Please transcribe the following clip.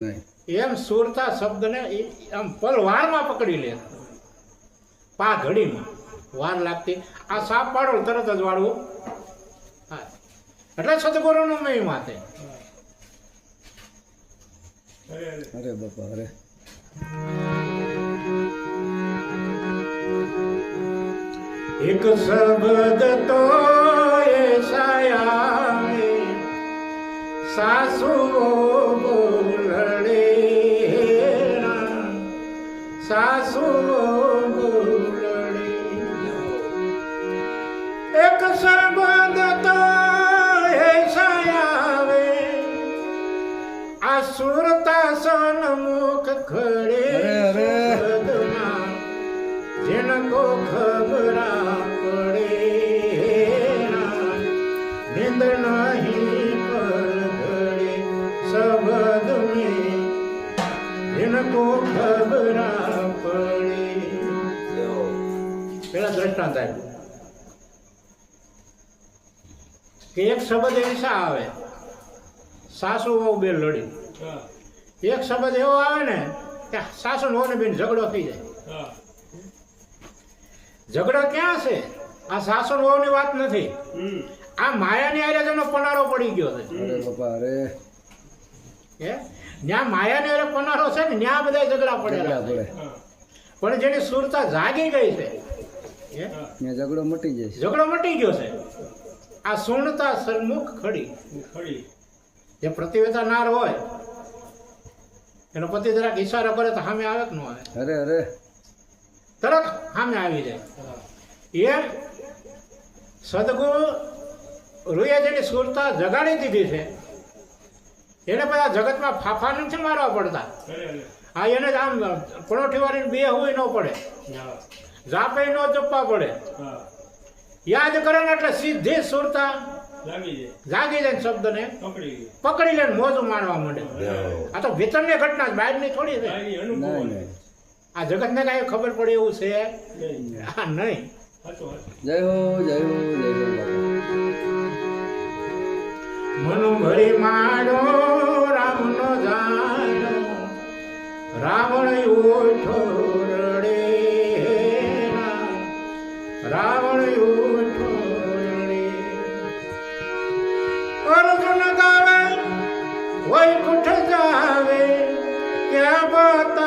એમ સુરતા શબ્દને આમ પલવારમાં પકડી લે, પા ઘડીમાં વાર લાગતી. આ સાપ પાડો તરત જ વાળવું. હા, એટલે સદગુરુનો મહિમા છે. અરે બાપા અરે એક શબ્દ તો એસા આવે સાસુ બોલડે, સાસુ બોલડે. એક શબ્દ તો એસા આવે આ સુરતા સન્મુખ ખડે, जिनको खबरा पड़े नींद नहीं पर घड़े शब्द में, जिनको खबरा पड़े. પેલા દ્રષ્ટાંત આપ્યું કે એક શબ્દ એસા આવે સાસુ વહુ બે લડી. એક શબ્દ એવો આવે ને કે સાસુ વહુ ને બેન ઝઘડો થઈ જાય. ઝઘડો ક્યાં છે? આ સાસુ વહુની વાત નથી, આ માયાની હારે જેનો પનારો પડી ગયો છે. અરે બાપા અરે જ્યાં માયાની હારે પનારો છે ને ત્યાં બધા ઝઘડા પડેલા છે. પણ જેની સુરતા જાગી ગઈ છે ત્યાં ઝઘડો મટી જાય છે. ઝઘડો મટી ગયો છે. આ સુણતા સન્મુખ ખડી. જે પ્રતિવેતા નાર હોય એનો પતિ જરાક ઈશારો કરે તો સામે આવે કે ન આવે? અરે અરે તરત સામે આવી જાય. એમ સદગુરુ રૂએ જેની સુરતા જગાડી દીધી છે એને પછી આ જગતમાં ફાફા નથી મારવા પડતા. હા, એને જ આમ પણોઠી વાળીને બે હોય ન પડે, જાપે ન જપવા પડે. યાદ કરે ને એટલે સીધી સુરતા જાગી જાય, શબ્દને પકડી લે, મોજું માણવા માંડે. આ તો ભીતરની ઘટના, બહારની થોડી છે. આ જગતને કાંઈ ખબર પડે એવું છે આ નહીં. જય હો જય હો જય હો બાપા. મનુ ભરી માડો રામનો જાણો, રાવણ ઉઠો રડે, રાવણ ઉઠો રડે. અર્જુન ગાવે વૈકુંઠ જાવે ક્યાં બતા